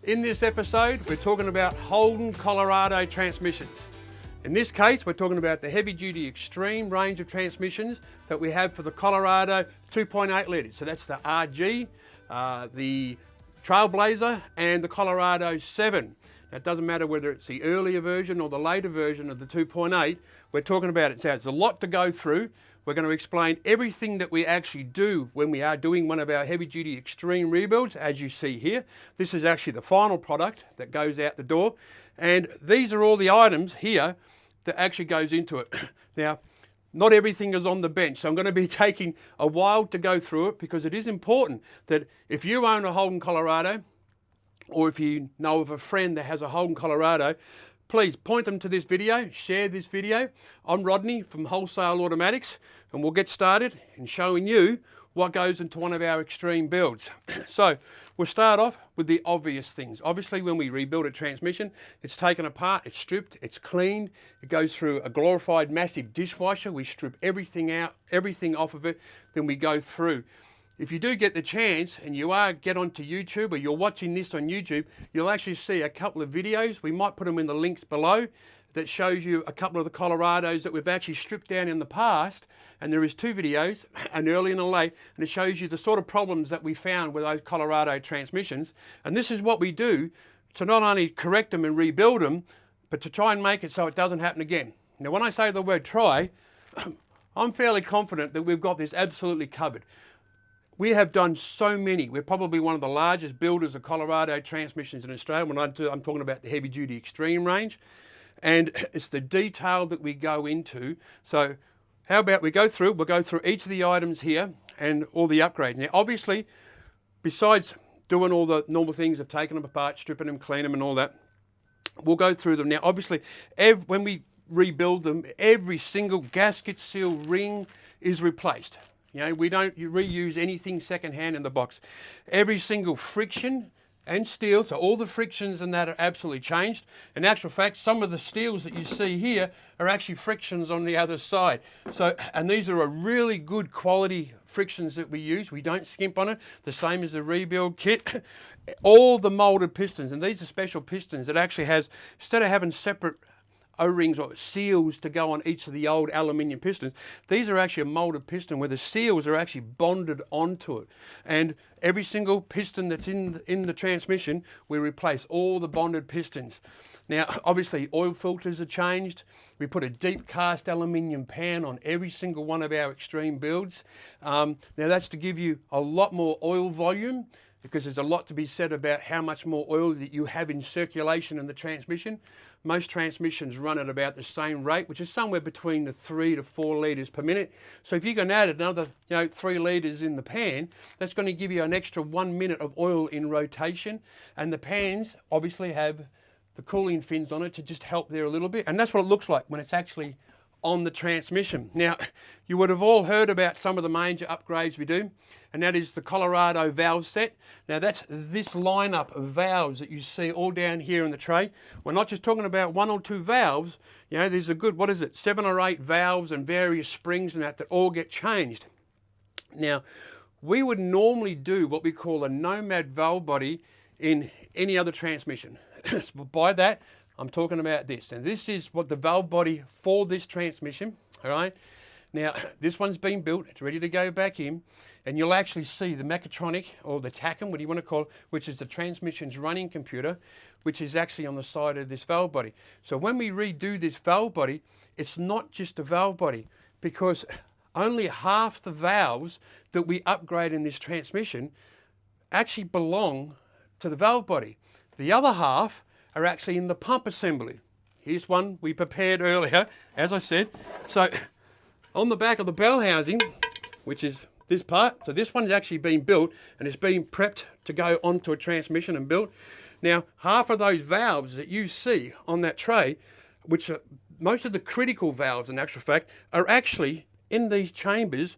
In this episode, we're talking about Holden, Colorado transmissions. In this case, we're talking about the heavy-duty extreme range of transmissions that we have for the Colorado 2.8 litres. So that's the RG, the Trailblazer, and the Colorado 7. Now, it doesn't matter whether it's the earlier version or the later version of the 2.8. We're talking about it. So it's a lot to go through. We're going to explain everything that we actually do when we are doing one of our heavy-duty extreme rebuilds, as you see here. This is actually the final product that goes out the door. And these are all the items here that actually goes into it. Now, not everything is on the bench, so I'm going to be taking a while to go through it, because it is important that if you own a Holden Colorado, or if you know of a friend that has a Holden Colorado, please point them to this video, share this video. I'm Rodney from Wholesale Automatics, and we'll get started in showing you what goes into one of our extreme builds. So we'll start off with the obvious things. Obviously, when we rebuild a transmission, it's taken apart, it's stripped, it's cleaned, it goes through a glorified massive dishwasher. We strip everything out, everything off of it, then we go through. If you do get the chance and you get onto YouTube, or you're watching this on YouTube, you'll actually see a couple of videos. We might put them in the links below, that shows you a couple of the Colorados that we've actually stripped down in the past. And there is two videos, an early and a late, and it shows you the sort of problems that we found with those Colorado transmissions. And this is what we do to not only correct them and rebuild them, but to try and make it so it doesn't happen again. Now, when I say the word try, I'm fairly confident that we've got this absolutely covered. We have done so many. We're probably one of the largest builders of Colorado transmissions in Australia. When I'm talking about the heavy-duty extreme range. And it's the detail that we go into. So how about we'll go through each of the items here and all the upgrades. Now, obviously, besides doing all the normal things of taking them apart, stripping them, cleaning them and all that, we'll go through them. Now, obviously, when we rebuild them, every single gasket, seal, ring is replaced. You know, we don't reuse anything secondhand in the box. Every single friction and steel, so all the frictions and that are absolutely changed. In actual fact, some of the steels that you see here are actually frictions on the other side. So, and these are a really good quality frictions that we use. We don't skimp on it, the same as the rebuild kit. All the molded pistons, and these are special pistons that actually has, instead of having separate O-rings or seals to go on each of the old aluminium pistons, these are actually a molded piston where the seals are actually bonded onto it. And every single piston that's in the transmission, we replace all the bonded pistons. Now, obviously, oil filters are changed. We put a deep cast aluminium pan on every single one of our extreme builds. Now, that's to give you a lot more oil volume, because there's a lot to be said about how much more oil that you have in circulation in the transmission. Most transmissions run at about the same rate, which is somewhere between the 3 to 4 litres per minute. So if you can add another 3 litres in the pan, that's going to give you an extra 1 minute of oil in rotation. And the pans obviously have the cooling fins on it to just help there a little bit. And that's what it looks like when it's actually on the transmission. Now, you would have all heard about some of the major upgrades we do, and that is the Colorado valve set. Now, that's this lineup of valves that you see all down here in the tray. We're not just talking about 1 or 2 valves. You know, there's a good, 7 or 8 valves and various springs and that all get changed. Now, we would normally do what we call a nomad valve body in any other transmission. By that, I'm talking about this, and this is what the valve body for this transmission, all right? Now, this one's been built, it's ready to go back in, and you'll actually see the mechatronic, or the TACM, what do you want to call it, which is the transmission's running computer, which is actually on the side of this valve body. So when we redo this valve body, it's not just a valve body, because only half the valves that we upgrade in this transmission actually belong to the valve body. The other half are actually in the pump assembly. Here's one we prepared earlier, as I said. So on the back of the bell housing, which is this part, so this one's actually been built and it's been prepped to go onto a transmission and built. Now, half of those valves that you see on that tray, which are most of the critical valves in actual fact, are actually in these chambers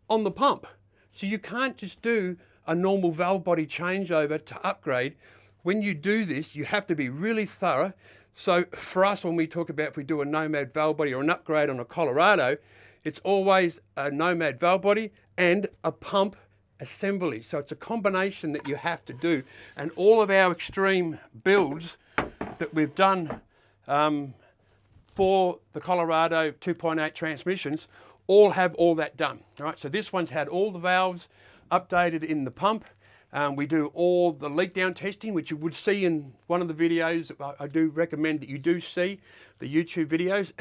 on the pump. So you can't just do a normal valve body changeover to upgrade. When you do this, you have to be really thorough. So for us, when we talk about if we do a nomad valve body or an upgrade on a Colorado, it's always a nomad valve body and a pump assembly. So it's a combination that you have to do. And all of our extreme builds that we've done for the Colorado 2.8 transmissions all have all that done. All right, so this one's had all the valves updated in the pump. We do all the leak down testing, which you would see in one of the videos. I do recommend that you do see the YouTube videos.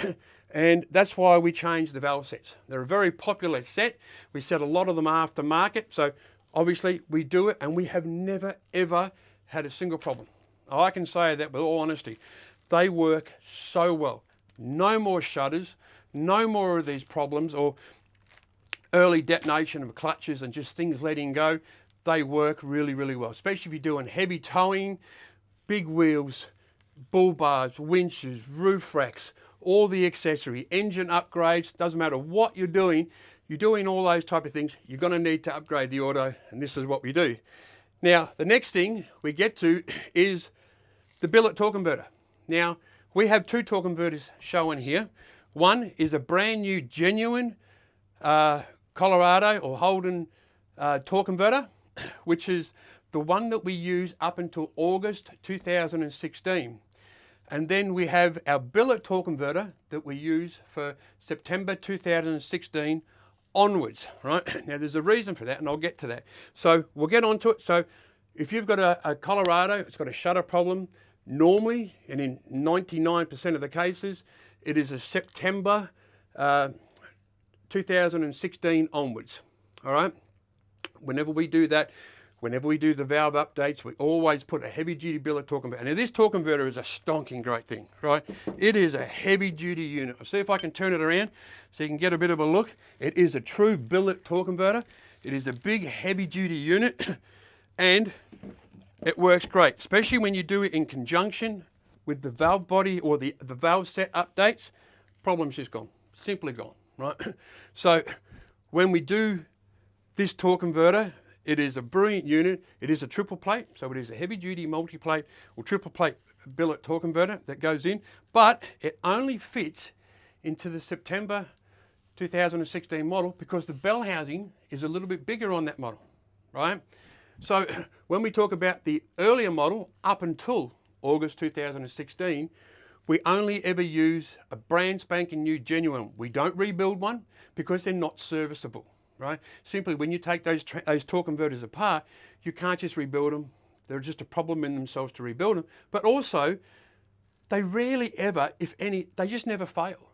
And that's why we changed the valve sets. They're a very popular set. We set a lot of them aftermarket. So obviously we do it, and we have never, ever had a single problem. I can say that with all honesty. They work so well. No more shutters, no more of these problems or early detonation of clutches and just things letting go. They work really, really well, especially if you're doing heavy towing, big wheels, bull bars, winches, roof racks, all the accessory, engine upgrades. Doesn't matter what you're doing all those type of things, you're going to need to upgrade the auto, and this is what we do. Now, the next thing we get to is the billet torque converter. Now, we have two torque converters shown here. One is a brand new, genuine Colorado or Holden torque converter, which is the one that we use up until August 2016. And then we have our billet torque converter that we use for September 2016 onwards, right? Now there's a reason for that, and I'll get to that. So we'll get onto it. So if you've got a Colorado, it's got a shutter problem, normally, and in 99% of the cases, it is a September 2016 onwards, all right? Whenever we do that, whenever we do the valve updates, we always put a heavy duty billet torque converter. Now this torque converter is a stonking great thing, right? It is a heavy duty unit. I'll see if I can turn it around so you can get a bit of a look. It is a true billet torque converter. It is a big heavy duty unit and it works great, especially when you do it in conjunction with the valve body or the valve set updates. Problem's just gone, simply gone, right? So when we do this torque converter, it is a brilliant unit. It is a triple plate, so it is a heavy duty multi-plate or triple plate billet torque converter that goes in, but it only fits into the September 2016 model because the bell housing is a little bit bigger on that model, right? So when we talk about the earlier model up until August 2016, we only ever use a brand spanking new genuine. We don't rebuild one because they're not serviceable. Right? Simply, when you take those torque converters apart, you can't just rebuild them. They're just a problem in themselves to rebuild them. But also, they rarely ever, if any, they just never fail.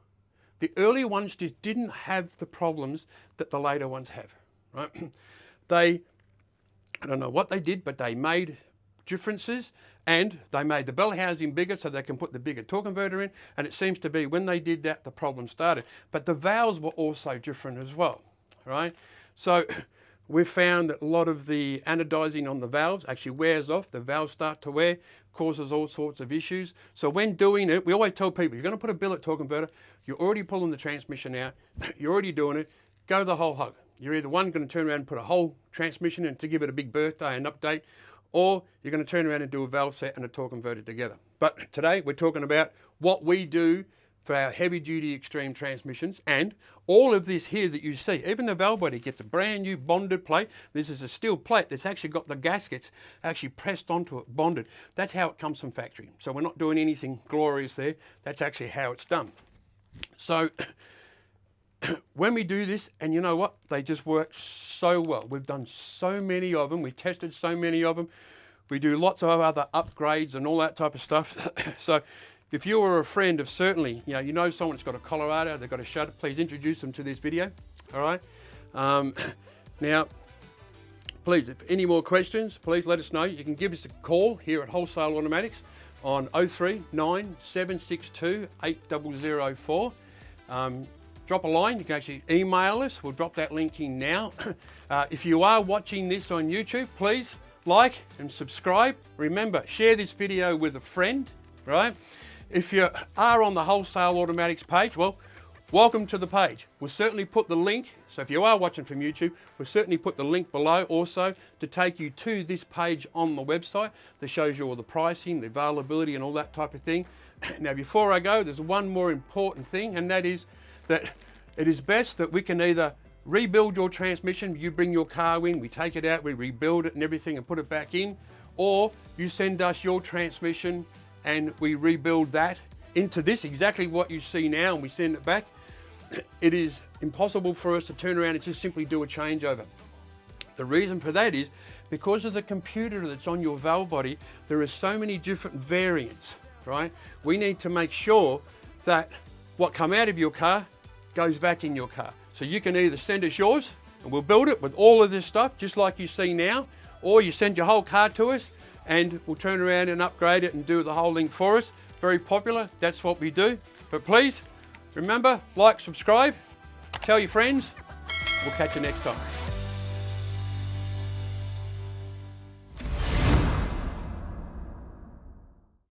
The earlier ones just didn't have the problems that the later ones have. Right? I don't know what they did, but they made differences, and they made the bell housing bigger so they can put the bigger torque converter in. And it seems to be when they did that, the problem started. But the valves were also different as well. Right? So we've found that a lot of the anodizing on the valves actually wears off. The valves start to wear, causes all sorts of issues. So when doing it, we always tell people, you're going to put a billet torque converter, you're already pulling the transmission out, you're already doing it, go the whole hog. You're either one going to turn around and put a whole transmission in to give it a big birthday and update, or you're going to turn around and do a valve set and a torque converter together. But today we're talking about what we do for our heavy duty extreme transmissions, and all of this here that you see, even the valve body gets a brand new bonded plate. This is a steel plate that's actually got the gaskets actually pressed onto it, bonded. That's how it comes from factory. So we're not doing anything glorious there. That's actually how it's done. So when we do this, and you know what, they just work so well. We've done so many of them. We tested so many of them. We do lots of other upgrades and all that type of stuff. So if you are a friend of certainly, you know someone that's got a Colorado, they've got a shutter, please introduce them to this video, all right? Now, please, if any more questions, please let us know. You can give us a call here at Wholesale Automatics on 03 762 8004. Drop a line, you can actually email us. We'll drop that link in now. If you are watching this on YouTube, please like and subscribe. Remember, share this video with a friend, right? If you are on the Wholesale Automatics page, well, welcome to the page. We'll certainly put the link, so if you are watching from YouTube, we'll certainly put the link below also to take you to this page on the website that shows you all the pricing, the availability and all that type of thing. Now, before I go, there's one more important thing, and that is that it is best that we can either rebuild your transmission. You bring your car in, we take it out, we rebuild it and everything and put it back in, or you send us your transmission and we rebuild that into this, exactly what you see now, and we send it back. It is impossible for us to turn around and just simply do a changeover. The reason for that is because of the computer that's on your valve body, there are so many different variants, right? We need to make sure that what come out of your car goes back in your car. So you can either send us yours and we'll build it with all of this stuff, just like you see now, or you send your whole car to us and we'll turn around and upgrade it and do the whole thing for us. Very popular, that's what we do. But please, remember, like, subscribe, tell your friends. We'll catch you next time.